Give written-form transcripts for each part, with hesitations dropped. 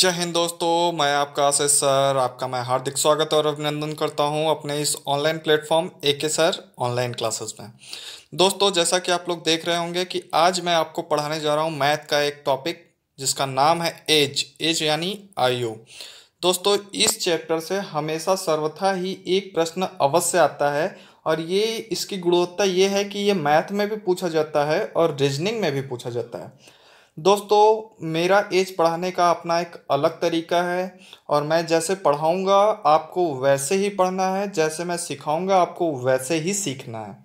जय हिंद दोस्तों, मैं आपका आशीष सर आपका मैं हार्दिक स्वागत और अभिनंदन करता हूं अपने इस ऑनलाइन प्लेटफॉर्म एके सर ऑनलाइन क्लासेस में। दोस्तों, जैसा कि आप लोग देख रहे होंगे कि आज मैं आपको पढ़ाने जा रहा हूं मैथ का एक टॉपिक जिसका नाम है एज एज यानी आयु। दोस्तों, इस चैप्टर से हमेशा सर्वथा ही एक प्रश्न अवश्य आता है और ये इसकी गुणवत्ता ये है कि ये मैथ में भी पूछा जाता है और रीजनिंग में भी पूछा जाता है। दोस्तों, मेरा एज पढ़ाने का अपना एक अलग तरीका है और मैं जैसे पढ़ाऊँगा आपको वैसे ही पढ़ना है, जैसे मैं सिखाऊँगा आपको वैसे ही सीखना है।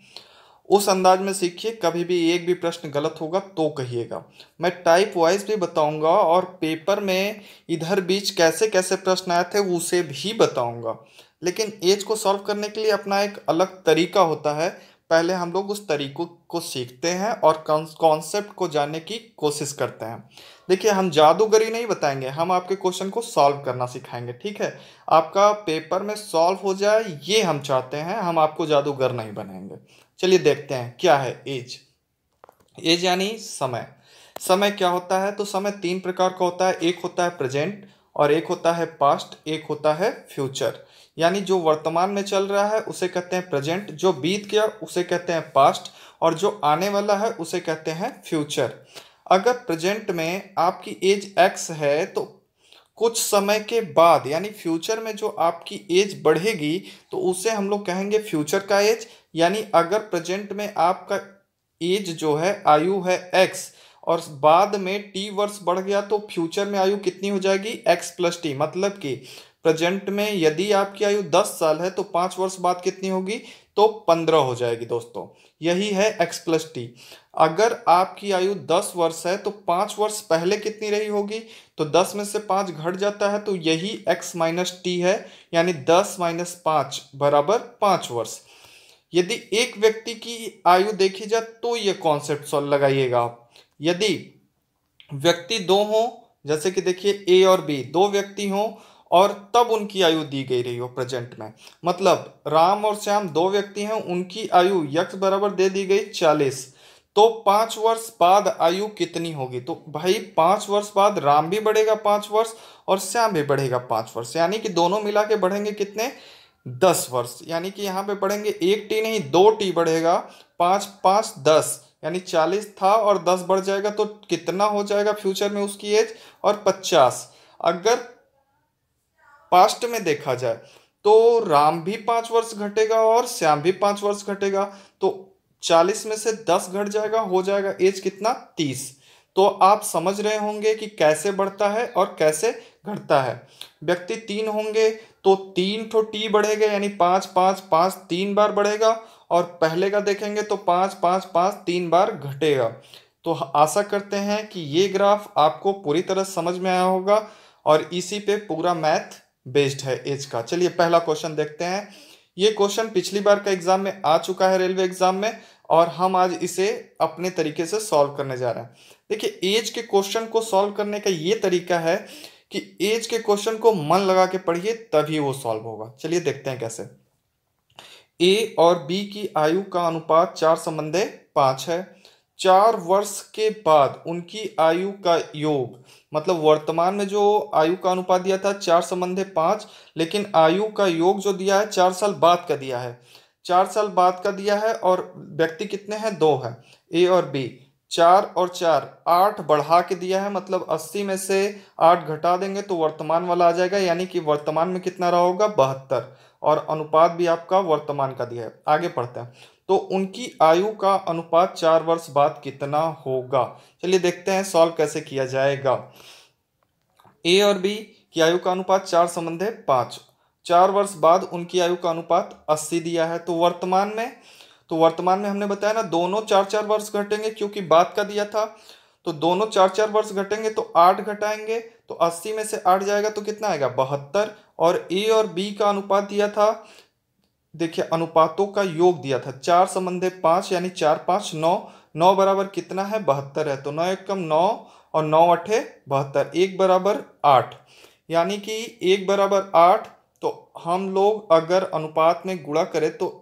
उस अंदाज में सीखिए, कभी भी एक भी प्रश्न गलत होगा तो कहिएगा। मैं टाइप वाइज भी बताऊँगा और पेपर में इधर बीच कैसे कैसे प्रश्न आए थे उसे भी बताऊँगा। लेकिन एज को सॉल्व करने के लिए अपना एक अलग तरीका होता है। पहले हम लोग उस तरीकों को सीखते हैं और कॉन्सेप्ट को जानने की कोशिश करते हैं। देखिए, हम जादूगरी नहीं बताएंगे, हम आपके क्वेश्चन को सॉल्व करना सिखाएंगे। ठीक है, आपका पेपर में सॉल्व हो जाए ये हम चाहते हैं, हम आपको जादूगर नहीं बनाएंगे। चलिए देखते हैं क्या है एज। एज यानी समय। समय क्या होता है? तो समय तीन प्रकार का होता है। एक होता है प्रेजेंट और एक होता है पास्ट, एक होता है फ्यूचर। यानी जो वर्तमान में चल रहा है उसे कहते हैं प्रेजेंट, जो बीत गया उसे कहते हैं पास्ट और जो आने वाला है उसे कहते हैं फ्यूचर। अगर प्रेजेंट में आपकी एज एक्स है तो कुछ समय के बाद यानी फ्यूचर में जो आपकी एज बढ़ेगी तो उसे हम लोग कहेंगे फ्यूचर का एज। यानी अगर प्रेजेंट में आपका एज जो है आयु है एक्स और बाद में टी वर्ष बढ़ गया तो फ्यूचर में आयु कितनी हो जाएगी? X plus T. मतलब कि प्रेजेंट में यदि आपकी आयु 10 साल है तो 5 वर्ष बाद कितनी होगी? तो 15 हो जाएगी। दोस्तों, यही है एक्स प्लस टी। अगर आपकी आयु 10 वर्ष है तो 5 वर्ष पहले कितनी रही होगी? तो 10 में से 5 घट जाता है तो यही एक्स माइनस टी है। यानी 10 - 5 बराबर 5 वर्ष। यदि एक व्यक्ति की आयु देखी जाए तो ये कॉन्सेप्ट सॉल्व लगाइएगा आप। यदि व्यक्ति दो हों, जैसे कि देखिए ए और बी दो व्यक्ति हों और तब उनकी आयु दी गई रही हो प्रेजेंट में, मतलब राम और श्याम दो व्यक्ति हैं, उनकी आयु यक्स बराबर दे दी गई 40। तो 5 वर्ष बाद आयु कितनी होगी? तो भाई 5 वर्ष बाद राम भी बढ़ेगा 5 वर्ष और श्याम भी बढ़ेगा 5 वर्ष, यानी कि दोनों मिला के बढ़ेंगे कितने? 10 वर्ष। यानी कि यहाँ पे बढ़ेंगे एक टी नहीं 2 टी बढ़ेगा। 5 - 5 = 10 यानी 40 था और 10 बढ़ जाएगा तो कितना हो जाएगा फ्यूचर में उसकी एज? और 50। अगर पास्ट में देखा जाए तो राम भी 5 वर्ष घटेगा और श्याम भी 5 वर्ष घटेगा। तो 40 में से 10 घट जाएगा, हो जाएगा एज कितना? 30। तो आप समझ रहे होंगे कि कैसे बढ़ता है और कैसे घटता है। व्यक्ति 3 होंगे तो 3 टी बढ़ेगा, यानी 5 - 5 = 5 3 बार बढ़ेगा और पहले का देखेंगे तो 5 - 5 = 5 3 बार घटेगा। तो आशा करते हैं कि ये ग्राफ आपको पूरी तरह समझ में आया होगा और इसी पे पूरा मैथ बेस्ड है एज का। चलिए पहला क्वेश्चन देखते हैं। ये क्वेश्चन पिछली बार का एग्जाम में आ चुका है, रेलवे एग्जाम में, और हम आज इसे अपने तरीके से सॉल्व करने जा रहे हैं। देखिए, एज के क्वेश्चन को सॉल्व करने का ये तरीका है कि एज के क्वेश्चन को मन लगा के पढ़िए तभी वो सॉल्व होगा। चलिए देखते हैं कैसे। ए और बी की आयु का अनुपात 4:5 है। 4 वर्ष के बाद उनकी आयु का योग, मतलब वर्तमान में जो आयु का अनुपात दिया था 4:5, लेकिन आयु का योग जो दिया है 4 साल बाद का दिया है। 4 साल बाद का दिया है और व्यक्ति कितने हैं? 2 है, ए और बी। 4 और 4 8 बढ़ा के दिया है, मतलब 80 में से 8 घटा देंगे तो वर्तमान वाला आ जाएगा, यानी कि वर्तमान में कितना रहा होगा? 72। और अनुपात भी आपका वर्तमान का दिया है। आगे पढ़ते हैं। तो उनकी आयु का अनुपात 4 वर्ष बाद कितना होगा? चलिए देखते हैं सॉल्व कैसे किया जाएगा। ए और बी की आयु का अनुपात 4:5। 4 वर्ष बाद उनकी आयु का अनुपात 80 दिया है। तो वर्तमान में हमने बताया ना दोनों 4-4 वर्ष घटेंगे, क्योंकि बाद का दिया था। तो दोनों 4-4 वर्ष घटेंगे तो 8 घटाएंगे तो 80 में से 8 जाएगा तो कितना आएगा? 72। और ए और बी का अनुपात दिया था, देखिए अनुपातों का योग दिया था 4:5 यानी 4 5 9। 9 बराबर कितना है? 72 है। तो 9 एकम 9 और 9 अठे 72, 1 बराबर 8, यानी कि 1 बराबर 8। तो हम लोग अगर अनुपात में गुणा करें तो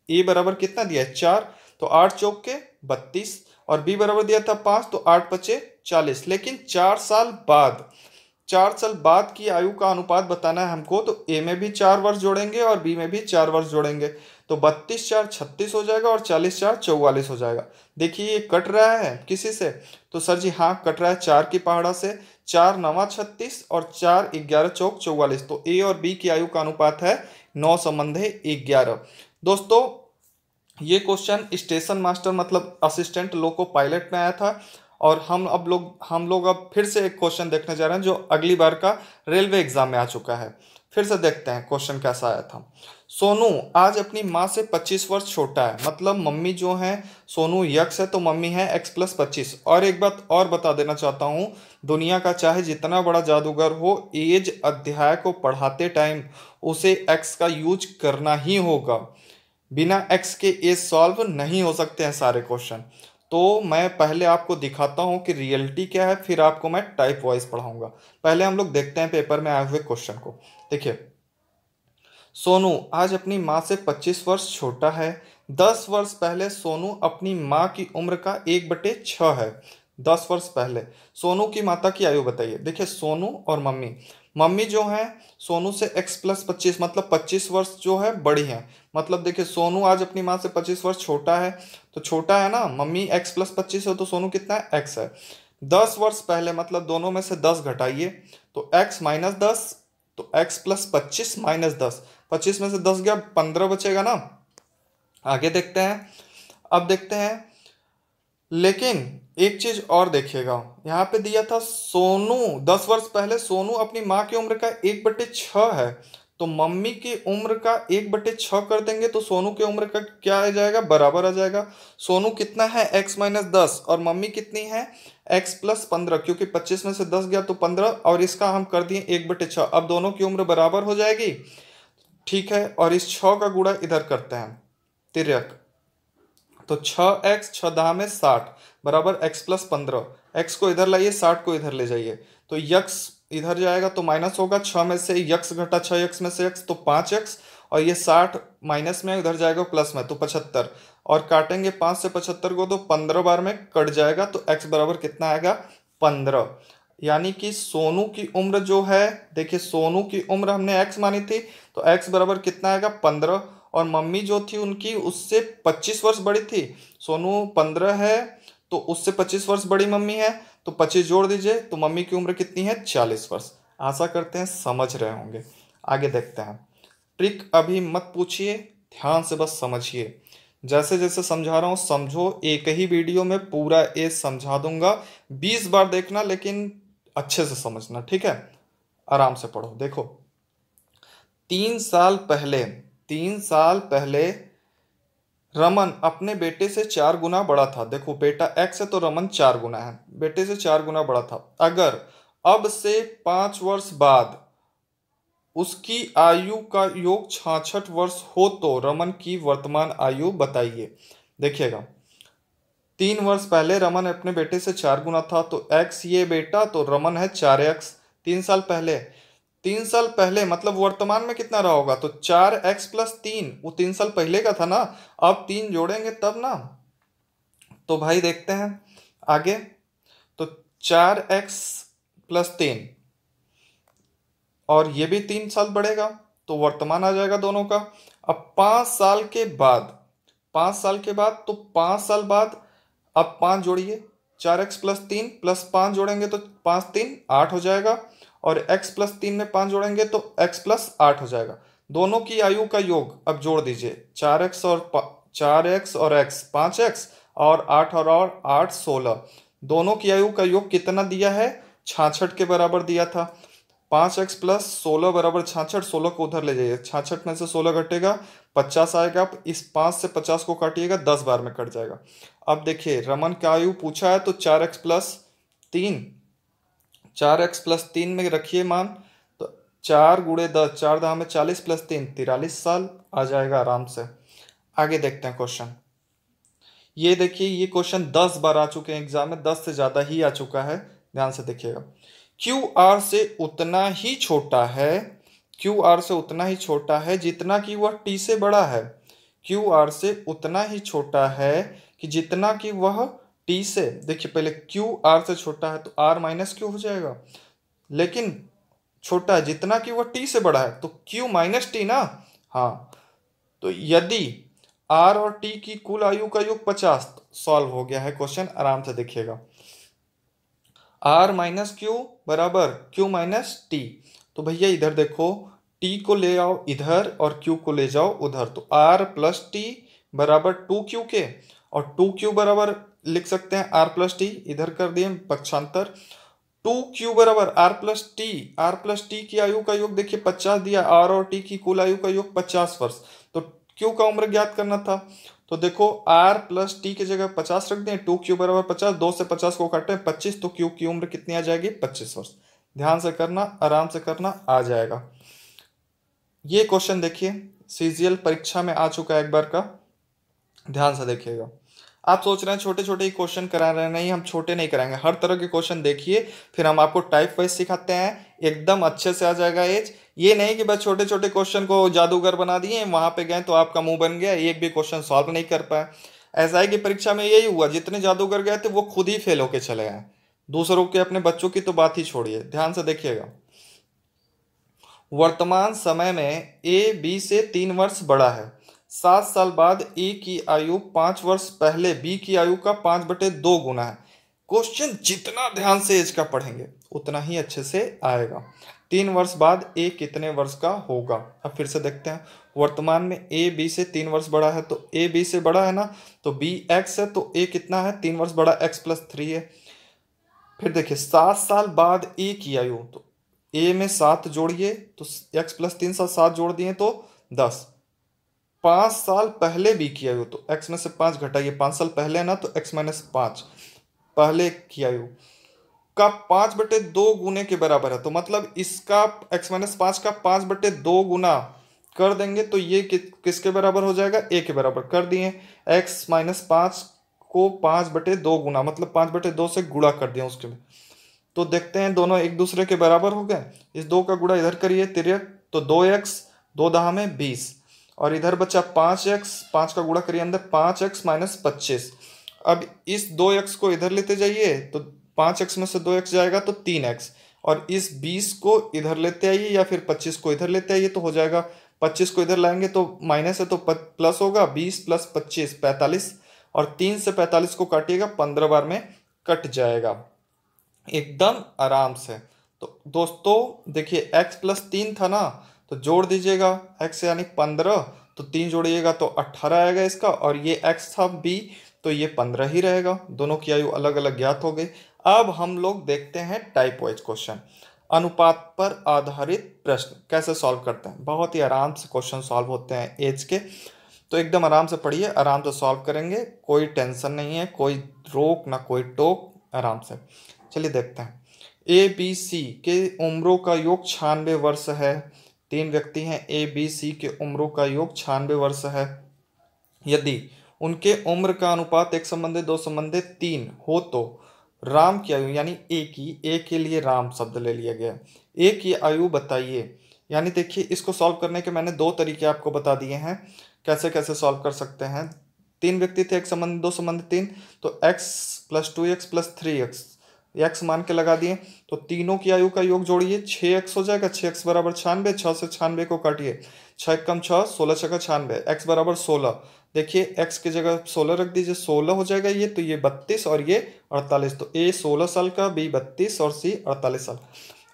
ए बराबर कितना दिया है? 4, तो 8 चौक के 32 और बी बराबर दिया था 5, तो 8 × 5 = 40। लेकिन 4 साल बाद 4 साल बाद की आयु का अनुपात बताना है हमको, तो ए में भी 4 वर्ष जोड़ेंगे और बी में भी 4 वर्ष जोड़ेंगे। तो 32 4 36 हो जाएगा और 40 4 44 हो जाएगा। देखिए ये कट रहा है किसी से, तो सर जी हाँ कट रहा है 4 की पहाड़ा से। 4 9 36 और 4 11 चौक 44। तो ए और बी की आयु का अनुपात है 9 संबंधे 11। दोस्तों ये क्वेश्चन स्टेशन मास्टर मतलब असिस्टेंट लोको पायलट में आया था। और हम लोग अब फिर से एक क्वेश्चन देखने जा रहे हैं जो अगली बार का रेलवे एग्जाम में आ चुका है। फिर से देखते हैं क्वेश्चन कैसा आया था। सोनू आज अपनी माँ से 25 वर्ष छोटा है, मतलब मम्मी जो है, सोनू यक्स है तो मम्मी है x+25। और एक बात और बता देना चाहता हूँ, दुनिया का चाहे जितना बड़ा जादूगर हो, एज अध्याय को पढ़ाते टाइम उसे x का यूज करना ही होगा। बिना x के एज सॉल्व नहीं हो सकते हैं सारे क्वेश्चन। तो मैं पहले आपको दिखाता हूं कि रियलिटी क्या है, फिर आपको मैं टाइप वाइज पढ़ाऊंगा। पहले हम लोग देखते हैं पेपर में आए हुए क्वेश्चन को। देखिए, सोनू आज अपनी माँ से 25 वर्ष छोटा है। 10 वर्ष पहले सोनू अपनी माँ की उम्र का 1/6 है। 10 वर्ष पहले सोनू की माता की आयु बताइए। देखिए सोनू और मम्मी, मम्मी जो है सोनू से x+25 मतलब 25 वर्ष जो है बड़ी है। मतलब देखिए सोनू आज अपनी माँ से 25 वर्ष छोटा है, तो छोटा है ना, मम्मी x+25 है तो सोनू कितना है, x है। 10 वर्ष पहले मतलब दोनों में से 10 घटाइए तो x-10, तो x+25 - 10, 25 में से 10 गया, 15 बचेगा ना। आगे देखते हैं। अब देखते हैं, लेकिन एक चीज और देखिएगा, यहाँ पे दिया था सोनू 10 वर्ष पहले सोनू अपनी माँ की उम्र का 1/6 है, तो मम्मी की उम्र का 1/6 कर देंगे तो सोनू की उम्र का क्या आ जाएगा, बराबर आ जाएगा। सोनू कितना है, x-10 और मम्मी कितनी है, x+15, क्योंकि 25 में से 10 गया तो 15 और इसका हम कर दिए 1/6। अब दोनों की उम्र बराबर हो जाएगी, ठीक है। और इस 6 का गुणा इधर करते हैं, तिर्यक, तो 6x 6 × 60 बराबर x+15। x को इधर लाइए, 60 को इधर ले जाइए, तो यक्स इधर जाएगा तो माइनस होगा। 6 में से यक्स घटा 6 यक्स में से x तो 5x, और ये 60 माइनस में उधर जाएगा प्लस में तो 75, और काटेंगे 5 से 75 को तो 15 बार में कट जाएगा, तो x बराबर कितना आएगा, 15। यानी कि सोनू की उम्र जो है, देखिए सोनू की उम्र हमने x मानी थी, तो x बराबर कितना आएगा, 15। और मम्मी जो थी उनकी उससे 25 वर्ष बड़ी थी, सोनू 15 है तो उससे 25 वर्ष बड़ी मम्मी है, तो 25 जोड़ दीजिए तो मम्मी की उम्र कितनी है, 40 वर्ष। आशा करते हैं समझ रहे होंगे। आगे देखते हैं। ट्रिक अभी मत पूछिए, ध्यान से बस समझिए। जैसे जैसे समझा रहा हूँ समझो, एक ही वीडियो में पूरा ए समझा दूंगा, 20 बार देखना लेकिन अच्छे से समझना, ठीक है। आराम से पढ़ो। देखो 3 साल पहले रमन अपने बेटे से 4 गुना बड़ा था। देखो बेटा x है तो रमन 4 गुना है, बेटे से 4 गुना बड़ा था। अगर अब से 5 वर्ष बाद उसकी आयु का योग 66 वर्ष हो तो रमन की वर्तमान आयु बताइए। देखिएगा 3 वर्ष पहले रमन अपने बेटे से 4 गुना था, तो x ये बेटा तो रमन है 4x। 3 साल पहले, 3 साल पहले मतलब वर्तमान में कितना रहा होगा, तो 4x+3, वो 3 साल पहले का था ना। अब 3 जोड़ेंगे तब ना, तो भाई देखते हैं आगे। तो 4x+3 और ये भी 3 साल बढ़ेगा, तो वर्तमान आ जाएगा दोनों का। अब 5 साल के बाद, 5 साल के बाद तो 5 साल बाद अब 5 जोड़िए, 4x+3 प्लस 5 जोड़ेंगे तो 5×3 = 8 हो जाएगा, और x+3 में 5 जोड़ेंगे तो x+8 हो जाएगा। दोनों की आयु का योग अब जोड़ दीजिए, 4x और x 5x, और 8 और 8 16। दोनों की आयु का योग कितना दिया है, 66 के बराबर दिया था। 5x+16 बराबर 66, 16 को उधर ले जाइए, 66 में से 16 घटेगा 50 आएगा। अब इस 5 से 50 को काटिएगा, 10 बार में कट जाएगा। अब देखिए रमन का आयु पूछा है तो 4x+3, 4x+3 में रखिए मान, तो 4×10, 4 दाम में 40 + 3 43 साल आ जाएगा आराम से। आगे देखते हैं क्वेश्चन। ये देखिए ये क्वेश्चन 10 बार आ चुके हैं एग्जाम में, 10 से ज्यादा ही आ चुका है, ध्यान से देखिएगा। क्यू आर से उतना ही छोटा है, क्यू आर से उतना ही छोटा है जितना कि वह टी से बड़ा है। क्यू आर से उतना ही छोटा है कि जितना कि वह टी से, देखिए पहले क्यू आर से छोटा है तो आर माइनस क्यू हो जाएगा, लेकिन छोटा है, जितना कि वो टी से बड़ा है, तो क्यू माइनस टी ना। हाँ, तो यदि आर और टी की कुल आयु का योग 50, तो सॉल्व हो गया है क्वेश्चन, आराम से देखिएगा। आर माइनस क्यू बराबर क्यू माइनस टी। तो भैया इधर देखो, टी को ले आओ इधर और क्यू को ले जाओ उधर, तो आर प्लस टी बराबर 2 क्यू के, और 2 क्यू बराबर लिख सकते हैं आर प्लस टी, इधर कर दिए पक्षांतर। 2 क्यू बराबर R plus T, R plus T की आयु का योग देखिए 50 दिया, आर और टी की कुल आयु का योग 50 वर्ष, तो क्यू का उम्र ज्ञात करना था। तो देखो आर प्लस टी की जगह 50 रख दें, 2 क्यू बराबर 50, 2 से 50 को काटे 25, तो क्यू की उम्र कितनी आ जाएगी? 25 वर्ष। ध्यान से करना, आराम से करना, आ जाएगा। ये क्वेश्चन देखिए सीजीएल परीक्षा में आ चुका है एक बार का, ध्यान से देखिएगा। आप सोच रहे हैं छोटे छोटे ही क्वेश्चन करा रहे हैं, नहीं, हम छोटे नहीं कराएंगे, हर तरह के क्वेश्चन देखिए, फिर हम आपको टाइप वाइज सिखाते हैं, एकदम अच्छे से आ जाएगा एज। ये नहीं कि बस छोटे छोटे क्वेश्चन को जादूगर बना दिए, वहां पे गए तो आपका मुंह बन गया, एक भी क्वेश्चन सॉल्व नहीं कर पाए। एसआई की परीक्षा में यही हुआ, जितने जादूगर गए थे वो खुद ही फेल होके चले गए, दूसरों के अपने बच्चों की तो बात ही छोड़िए। ध्यान से देखिएगा, वर्तमान समय में ए बी से 3 वर्ष बड़ा है। 7 साल बाद ए की आयु 5 वर्ष पहले बी की आयु का 5/2 गुना है। क्वेश्चन जितना ध्यान से एज का पढ़ेंगे उतना ही अच्छे से आएगा। 3 वर्ष बाद ए कितने वर्ष का होगा? अब फिर से देखते हैं, वर्तमान में ए बी से 3 वर्ष बड़ा है, तो ए बी से बड़ा है ना, तो बी एक्स है, तो ए कितना है? 3 वर्ष बड़ा, x+3 है। फिर देखिए 7 साल बाद ए की आयु, तो ए में 7 जोड़िए तो x+3 साथ 7 जोड़ दिए तो 10। 5 साल पहले बी की आयु, तो x में से 5 घटाइए, 5 साल पहले है ना, तो x-5 पहले की आयु का 5/2 गुने के बराबर है, तो मतलब इसका x-5 का 5/2 गुना कर देंगे तो ये किसके बराबर हो जाएगा? ए के बराबर कर दिए। x-5 को 5/2 गुना मतलब 5/2 से गुणा कर दिया उसके में, तो देखते हैं दोनों एक दूसरे के बराबर हो गए। इस 2 का गुणा इधर करिए, 13, तो 2x, 2 दहा में 20, और इधर बचा 5x, 5 का गुणा करिए अंदर, 5x-25। अब इस 2x को इधर लेते जाइए, तो 5x में से 2x जाएगा तो 3x, और इस 20 को इधर लेते आइए या फिर 25 को इधर लेते आइए, तो हो जाएगा 25 को इधर लाएंगे तो माइनस है तो प्लस होगा, 20 + 25 45, और 3 से 45 को काटिएगा, 15 बार में कट जाएगा एकदम आराम से। तो दोस्तों देखिए x+3 था ना, तो जोड़ दीजिएगा, x यानी 15, तो 3 जोड़िएगा तो 18 आएगा इसका, और ये x था b, तो ये 15 ही रहेगा। दोनों की आयु अलग अलग ज्ञात हो गई। अब हम लोग देखते हैं टाइप वाइज क्वेश्चन, अनुपात पर आधारित प्रश्न कैसे सॉल्व करते हैं। बहुत ही आराम से क्वेश्चन सॉल्व होते हैं एज के, तो एकदम आराम से पढ़िए, आराम से सॉल्व करेंगे, कोई टेंशन नहीं है, कोई रोक ना कोई टोक, आराम से। चलिए देखते हैं, ए बी सी के उम्रों का योग 96 वर्ष है। 3 व्यक्ति हैं, ए बी सी के उम्रों का योग 96 वर्ष है। यदि उनके उम्र का अनुपात 1:2:3 हो तो राम की आयु, यानी ए के लिए राम शब्द ले लिया गया, ए की आयु बताइए। यानी देखिए इसको सॉल्व करने के मैंने 2 तरीके आपको बता दिए हैं, कैसे कैसे सॉल्व कर सकते हैं। 3 व्यक्ति थे, 1:2:3, तो x+2x+3x, x मान के लगा दिए, तो तीनों की आयु का योग जोड़िए, 6x हो जाएगा, 6x बराबर 96, 6 से 96 को काटिए, 6 कम 6, 16 6 96, x बराबर 16। देखिए x की जगह 16 रख दीजिए, 16 हो जाएगा ये, तो ये 32 और ये 48, तो a 16 साल का, b 32 और c 48 साल।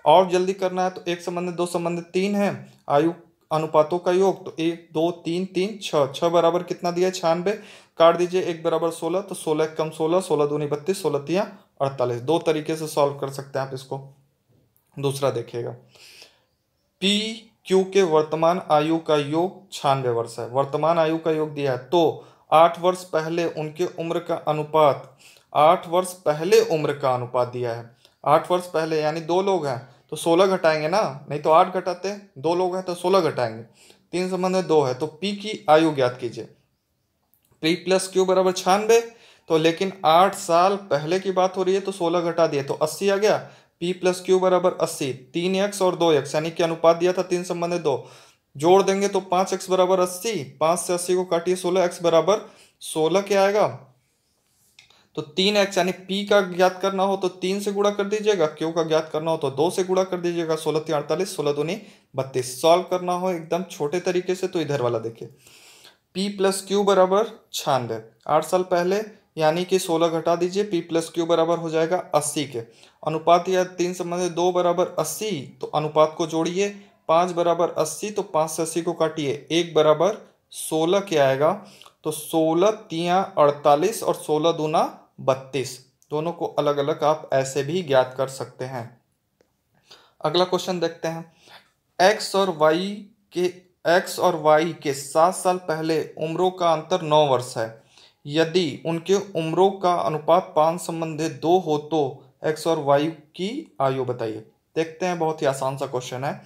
और जल्दी करना है तो 1:2:3 है आयु अनुपातों का योग, तो 1 2 3 3 6, 6 बराबर कितना दिया है? 96, काट दीजिए, 1 बराबर 16, तो 16 कम 16, 16 दूनी 32, 16 तिया 48। 2 तरीके से सॉल्व कर सकते हैं आप इसको। दूसरा देखिएगा, पी क्यू के वर्तमान आयु का योग 96 वर्ष है, वर्तमान आयु का योग दिया है, तो 8 वर्ष पहले उनके उम्र का अनुपात, 8 वर्ष पहले उम्र का अनुपात दिया है। 8 वर्ष पहले यानी 2 लोग हैं तो 16 घटाएंगे ना, नहीं तो 8 घटाते, 2 लोग हैं तो 16 घटाएंगे, 3 संबंध में 2 है, तो पी की आयु ज्ञात कीजिए। पी प्लस क्यू बराबर 96, तो लेकिन 8 साल पहले की बात हो रही है तो 16 घटा दिए तो 80 आ गया। पी प्लस क्यू बराबर 80, 3x और 2x, यानी कि अनुपात दिया था 3 संबंध 2, जोड़ देंगे तो 5x बराबर 80, 5 से 80 को काटिए 16, x बराबर 16 क्या आएगा? तो 3x यानी p का ज्ञात करना हो तो 3 से गुणा कर दीजिएगा, q का ज्ञात करना हो तो 2 से गुणा कर दीजिएगा। 16 3 48, 16 दूनी 32। सॉल्व करना हो एकदम छोटे तरीके से तो इधर वाला देखिए, p प्लस क्यू बराबर 96। 8 साल पहले यानी कि 16 घटा दीजिए, p प्लस क्यू बराबर हो जाएगा 80 के। अनुपात या 3 संबंधित 2 बराबर 80, तो अनुपात को जोड़िए। 5 बराबर 80, तो 5 से 80 को काटिए, 1 बराबर 16 के आएगा। तो 16 तिया 48 और 16 दूना 32। दोनों को अलग अलग आप ऐसे भी ज्ञात कर सकते हैं। अगला क्वेश्चन देखते हैं। एक्स और वाई के 7 साल पहले उम्रों का अंतर 9 वर्ष है। यदि उनके उम्रों का अनुपात 5 संबंधित 2 हो तो एक्स और वाई की आयु बताइए। देखते हैं, बहुत ही आसान सा क्वेश्चन है।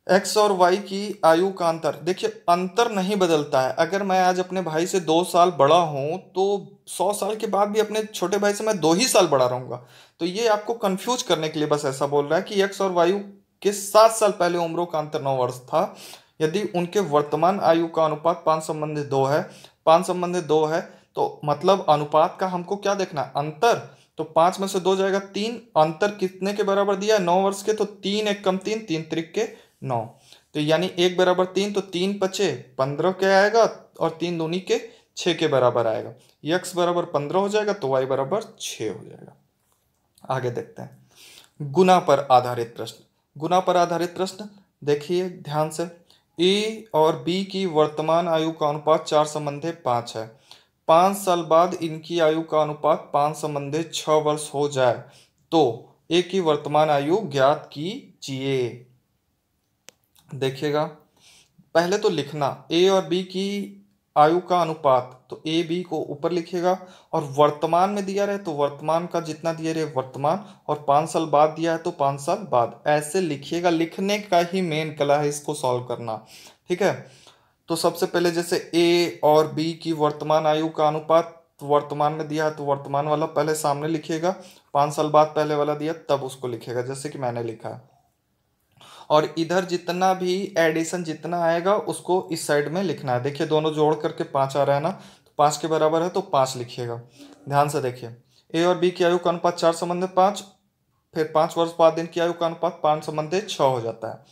एक्स और वाई की आयु का अंतर, देखिए अंतर नहीं बदलता है। अगर मैं आज अपने भाई से 2 साल बड़ा हूं तो 100 साल के बाद भी अपने छोटे भाई से मैं 2 ही साल बड़ा रहूंगा। तो ये आपको कंफ्यूज करने के लिए बस ऐसा बोल रहा है कि एक्स और वाई के 7 साल पहले उम्रों का अंतर 9 वर्ष था। यदि उनके वर्तमान आयु का अनुपात 5 संबंधित 2 है, 5 संबंधित 2 है, तो मतलब अनुपात का हमको क्या देखना है, अंतर। तो 5 में से 2 जाएगा 3, अंतर कितने के बराबर दिया है, 9 वर्ष के। तो 3 एक कम 3, 3 त्रिक के 9। तो यानी 1 बराबर 3, तो 3 पचे 15 के आएगा और 3 दूनी के 6 के बराबर आएगा। x बराबर 15 हो जाएगा तो y बराबर 6 हो जाएगा। आगे देखते हैं गुना पर आधारित प्रश्न। गुना पर आधारित प्रश्न देखिए ध्यान से। a और b की वर्तमान आयु का अनुपात 4 संबंधे 5 है। 5 साल बाद इनकी आयु का अनुपात 5 संबंधे 6 वर्ष हो जाए तो a की वर्तमान आयु ज्ञात कीजिए। देखिएगा, पहले तो लिखना a और b की आयु का अनुपात, तो ए बी को ऊपर लिखिएगा और वर्तमान में दिया रहे तो वर्तमान का जितना दिया रहे वर्तमान, और 5 साल बाद दिया है तो 5 साल बाद, ऐसे लिखिएगा। लिखने का ही मेन कला है इसको सॉल्व करना, ठीक है। तो सबसे पहले जैसे ए और बी की वर्तमान आयु का अनुपात वर्तमान में दिया है तो वर्तमान वाला पहले सामने लिखिएगा, 5 साल बाद पहले वाला दिया तब उसको लिखिएगा, जैसे कि मैंने लिखा है। और इधर जितना भी एडिशन जितना आएगा उसको इस साइड में लिखना है। देखिए दोनों जोड़ करके 5 आ रहा है ना, तो 5 के बराबर है तो 5 लिखिएगा। ध्यान से देखिए, ए और बी की आयु का अनुपात 4 संबंधे 5, फिर 5 वर्ष बाद इनकी आयु का अनुपात 5 संबंधे 6 हो जाता है।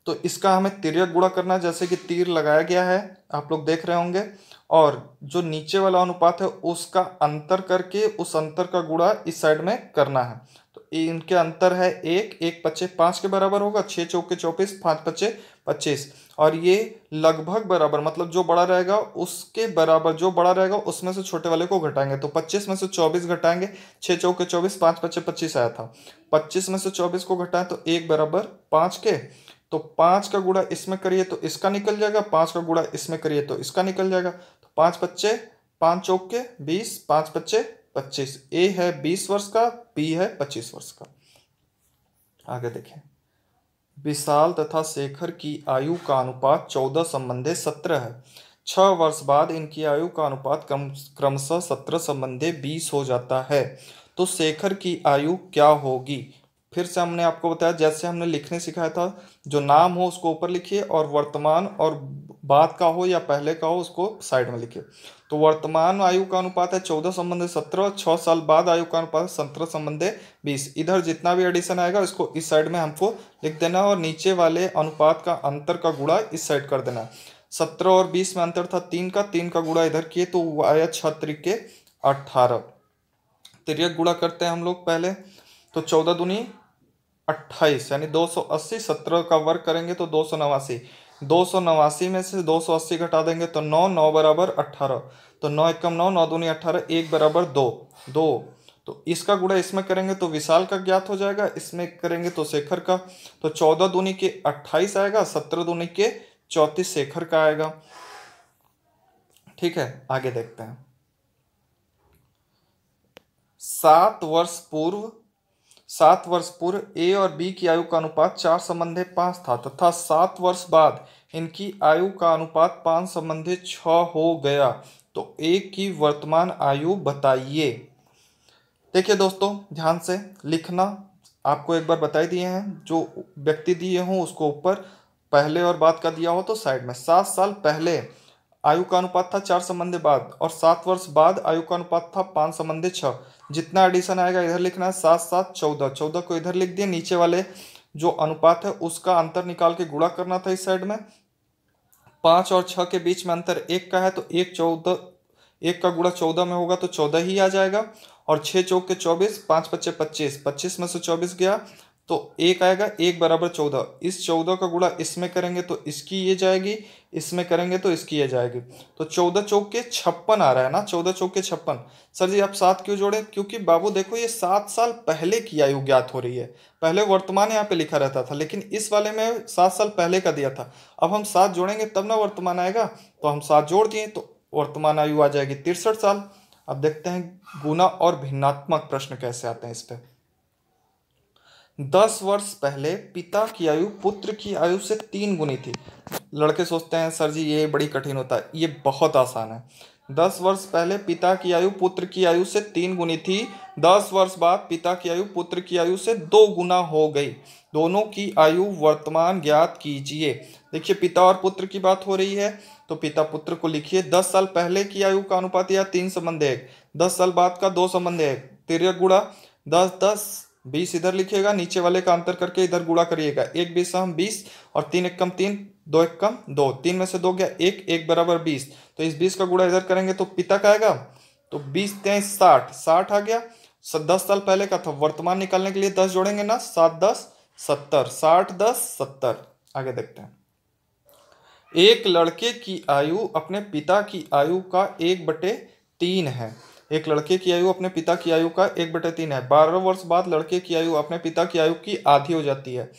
तो इसका हमें तिर्यक गुणा करना है, जैसे कि तीर लगाया गया है आप लोग देख रहे होंगे। और जो नीचे वाला अनुपात है उसका अंतर करके उस अंतर का गुणा इस साइड में करना है। तो इनके अंतर है 1, 1 पच्चे 5 के बराबर होगा, 6 चौके 24, 5 पच्चे 25। और ये लगभग बराबर, मतलब जो बड़ा रहेगा उसके बराबर, जो बड़ा रहेगा उसमें से छोटे वाले को घटाएंगे। तो 25 में से 24 घटाएंगे, 6 चौके 24, 5 पच्चे 25 आया था। 25 में से 24 को घटाएं तो 1 बराबर 5 के। तो 5 का गुणा इसमें करिए तो इसका निकल जाएगा, 5 का गुणा इसमें करिए तो इसका निकल जाएगा। तो 5 पच्चे 5 चौके 20, 5 पच्चे 25। ए है 20 वर्ष का, बी है 25 वर्ष का। आगे देखें, विशाल तथा शेखर की आयु का अनुपात 14 संबंधे 17 है। 6 वर्ष बाद इनकी आयु का अनुपात क्रमशः 17 संबंधे 20 हो जाता है। तो शेखर की आयु क्या होगी। फिर से हमने आपको बताया, जैसे हमने लिखने सिखाया था, जो नाम हो उसको ऊपर लिखिए और वर्तमान और बाद का हो या पहले का हो उसको साइड में लिखिए। तो वर्तमान आयु का अनुपात है 14 संबंधे 17, 6 साल बाद आयु का अनुपात 17 संबंधे 20। इधर जितना भी एडिशन आएगा इसको इस साइड में हमको लिख देना और नीचे वाले अनुपात का अंतर का गुणा इस साइड कर देना। 17 और 20 में अंतर था 3 का, 3 का गुणा इधर किए तो वो आया 6 त्रिके 18। तिर्यक गुणा करते हैं हम लोग पहले। तो 14 दूनी 28 यानी 280, 17 का वर्ग करेंगे तो 289। 289 में से 280 घटा देंगे तो 9, 9 बराबर 18। तो 9 एकम 9, 9 दूनी 18, 1 बराबर 2, 2। तो इसका गुणा इसमें करेंगे तो विशाल का ज्ञात हो जाएगा, इसमें करेंगे तो शेखर का। तो 14 दूनी के 28 आएगा, 17 दूनी के 34 शेखर का आएगा। ठीक है, आगे देखते हैं। 7 वर्ष पूर्व ए और बी की आयु का अनुपात 4 संबंधे 5 था तथा 7 वर्ष बाद इनकी आयु का अनुपात 5 संबंधे 6 हो गया। तो ए की वर्तमान आयु बताइए। देखिए दोस्तों, ध्यान से लिखना, आपको एक बार बताई दिए हैं, जो व्यक्ति दिए हों उसको ऊपर, पहले और बाद का दिया हो तो साइड में। 7 साल पहले आयु का अनुपात था 4 और 7 वर्ष बाद आयु का अनुपात था 5:6। जितना एडिशन आएगा इधर लिखना है, 7 7 14, 14 को इधर लिख दिए, नीचे वाले जो अनुपात है उसका अंतर निकाल के गुणा करना था इस साइड में। 5 और 6 के बीच में अंतर 1 का है, तो 1 का गुणा 14 में होगा तो 14 ही आ जाएगा। और 6 चौक के 24, 5 पच्चे 25, 25 में से 24 गया तो 1 आएगा, 1 बराबर 14। इस 14 का गुणा इसमें करेंगे तो इसकी ये जाएगी, इसमें करेंगे तो इसकी ये जाएगी। तो 14 चौक के 56 आ रहा है ना, 14 चौक के 56। सर जी आप 7 क्यों जोड़े? क्योंकि बाबू देखो ये 7 साल पहले की आयु ज्ञात हो रही है। पहले वर्तमान यहाँ पे लिखा रहता था, लेकिन इस वाले में 7 साल पहले का दिया था। अब हम 7 जोड़ेंगे तब ना वर्तमान आएगा, तो हम 7 जोड़ दिए तो वर्तमान आयु आ जाएगी 63 साल। अब देखते हैं गुना और भिन्नात्मक प्रश्न कैसे आते हैं इस पे। 10 वर्ष पहले पिता की आयु पुत्र की आयु से 3 गुनी थी। लड़के सोचते हैं सर जी ये बड़ी कठिन होता है, ये बहुत आसान है। 10 वर्ष पहले पिता की आयु पुत्र की आयु से 3 गुनी थी। 10 वर्ष बाद पिता की आयु पुत्र की आयु से 2 गुना हो गई। दोनों की आयु वर्तमान ज्ञात कीजिए। देखिए पिता और पुत्र की बात हो रही है, तो पिता पुत्र को लिखिए। 10 साल पहले की आयु का अनुपात या 3:1, 10 साल बाद का 2:1, तिर्यक गुणा 10 10, 20 इधर लिखिएगा, नीचे वाले का अंतर करके इधर गुणा करिएगा। 1 20 20 और 3 एकम 3, 2 एकम 2, 3 में से 2 गया 1, 1 बराबर 20। तो इस 20 का गुणा इधर करेंगे तो पिता का आएगा, तो 20 23 60, 60 आ गया। 10 साल पहले का था, वर्तमान निकालने के लिए 10 जोड़ेंगे ना, 7 10 70, 60 10 70। आगे देखते हैं। एक लड़के की आयु अपने पिता की आयु का 1/3 है। एक लड़के की आयु अपने पिता की आयु का 1/3 है। 12 वर्ष बाद लड़के की आयु अपने पिता की आयु की आधी हो जाती है।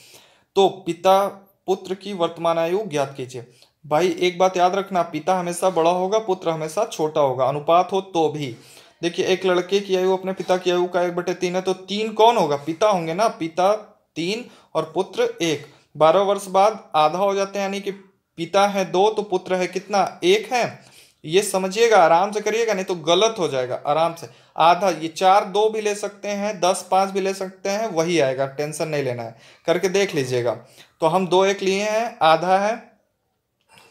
तो पिता पुत्र की वर्तमान आयु ज्ञात कीजिए। भाई एक बात याद रखना, पिता हमेशा बड़ा होगा, पुत्र हमेशा छोटा होगा, अनुपात हो तो भी। देखिए एक लड़के की आयु अपने पिता की आयु का 1/3 है, तो 3 कौन होगा? पिता होंगे ना, पिता 3 और पुत्र 1। 12 वर्ष बाद आधा हो जाते हैं, यानी कि पिता है 2 तो पुत्र है कितना? 1 है। ये समझिएगा, आराम से करिएगा, नहीं तो गलत हो जाएगा। आराम से आधा, ये 4 2 भी ले सकते हैं, 10 5 भी ले सकते हैं, वही आएगा, टेंशन नहीं लेना है, करके देख लीजिएगा। तो हम 2 1 लिए हैं, आधा है,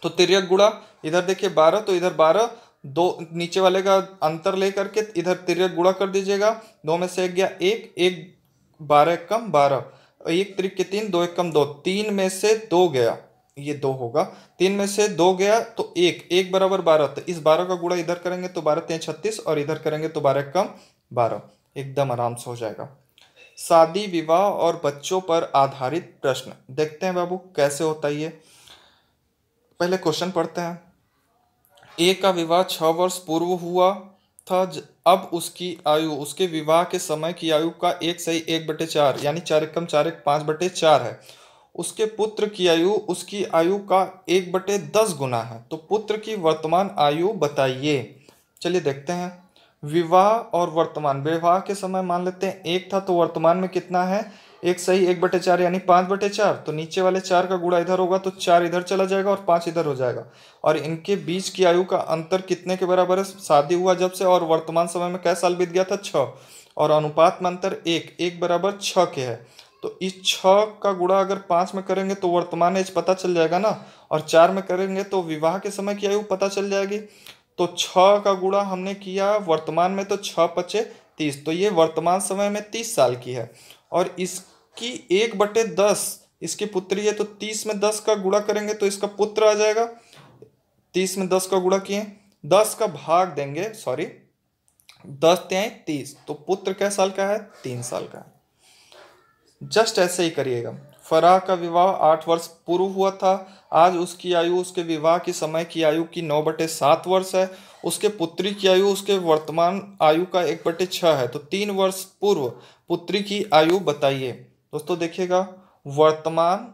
तो तिर्यक गुणा इधर देखिए 12, तो इधर 12, 2 नीचे वाले का अंतर लेकर के इधर तिर्यक गुणा कर दीजिएगा। 2 में से 1 गया 1, 1 12 एकम 12, 1 त्रिक के 3, 2 एकम 2, 3 में से 2 गया, ये 2 होगा, 3 में से 2 गया तो 1, 1 बराबर 12। तो इस 12 का गुणा इधर करेंगे तो 12 3 36, और इधर करेंगे तो 12 कम 12, एकदम आराम से हो जाएगा। शादी विवाह और बच्चों पर आधारित प्रश्न देखते हैं बाबू कैसे होता है ये। पहले क्वेश्चन पढ़ते हैं। ए का विवाह 6 वर्ष पूर्व हुआ था। अब उसकी आयु उसके विवाह के समय की आयु का 1/4 यानी 4 एकम 4 एक 5/4 है। उसके पुत्र की आयु उसकी आयु का 1/10 गुना है। तो पुत्र की वर्तमान आयु बताइए। चलिए देखते हैं। विवाह और वर्तमान, विवाह के समय मान लेते हैं 1 था, तो वर्तमान में कितना है? 1/4 यानी 5/4। तो नीचे वाले 4 का गुणा इधर होगा तो 4 इधर चला जाएगा और 5 इधर हो जाएगा। और इनके बीच की आयु का अंतर कितने के बराबर है? शादी हुआ जब से और वर्तमान समय में क्या साल बीत गया था? 6। और अनुपात में अंतर 1, 1 बराबर 6 के है। तो इस 6 का गुणा अगर 5 में करेंगे तो वर्तमान एज पता चल जाएगा ना, और 4 में करेंगे तो विवाह के समय की आयु पता चल जाएगी। तो 6 का गुणा हमने किया वर्तमान में, तो 6 पचे 30, तो ये वर्तमान समय में 30 साल की है। और इसकी 1/10 इसकी पुत्री है, तो 30 में 10 का गुणा करेंगे तो इसका पुत्र आ जाएगा। 30 में 10 का गुणा किए, 10 का भाग देंगे, सॉरी 10 त्याई 30, तो पुत्र क्या साल का है? 3 साल का है। जस्ट ऐसे ही करिएगा। फराह का विवाह 8 वर्ष पूर्व हुआ था। आज उसकी आयु उसके विवाह के समय की आयु की 9/7 वर्ष है। उसके पुत्री की आयु उसके वर्तमान आयु का 1/6 है। तो 3 वर्ष पूर्व पुत्री की आयु बताइए। दोस्तों देखिएगा, वर्तमान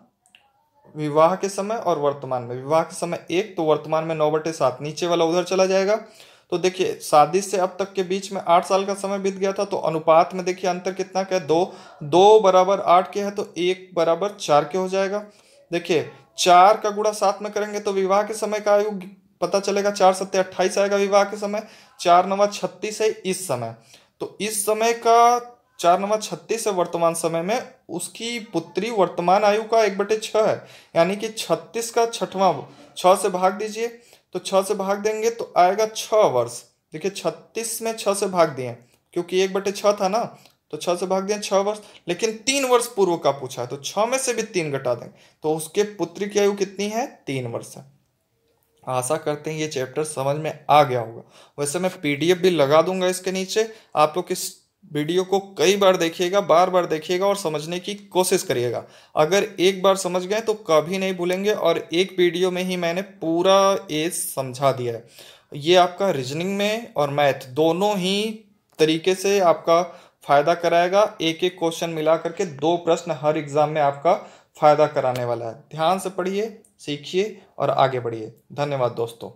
विवाह के समय और वर्तमान में, विवाह के समय 1 तो वर्तमान में 9/7, नीचे वाला उधर चला जाएगा। तो देखिए शादी से अब तक के बीच में 8 साल का समय बीत गया था। तो अनुपात में देखिए अंतर कितना का है? 2, 2 बराबर 8 के है, तो 1 बराबर 4 के हो जाएगा। देखिए 4 का गुणा 7 में करेंगे तो विवाह के समय का आयु पता चलेगा, 4 7 28 आएगा विवाह के समय, 4 9 36 है इस समय। तो इस समय का 4 9 36 है वर्तमान समय में। उसकी पुत्री वर्तमान आयु का 1/6 है, यानी कि 36 का 6वां 6 से भाग दीजिए, तो 6 से भाग देंगे तो आएगा 6 वर्ष। देखिए 36 में 6 से भाग दिए क्योंकि 1/6 था ना, तो 6 से भाग दिए 6 वर्ष, लेकिन 3 वर्ष पूर्व का पूछा है तो 6 में से भी 3 घटा देंगे तो उसके पुत्र की आयु कितनी है, 3 वर्ष है। आशा करते हैं ये चैप्टर समझ में आ गया होगा। वैसे मैं पीडीएफ भी लगा दूंगा इसके नीचे, आप लोग इस वीडियो को कई बार देखिएगा, बार बार देखिएगा और समझने की कोशिश करिएगा। अगर एक बार समझ गए तो कभी नहीं भूलेंगे, और एक वीडियो में ही मैंने पूरा ये समझा दिया है। ये आपका रीजनिंग में और मैथ दोनों ही तरीके से आपका फायदा कराएगा। एक एक क्वेश्चन मिला करके 2 प्रश्न हर एग्जाम में आपका फायदा कराने वाला है। ध्यान से पढ़िए, सीखिए और आगे बढ़िए। धन्यवाद दोस्तों।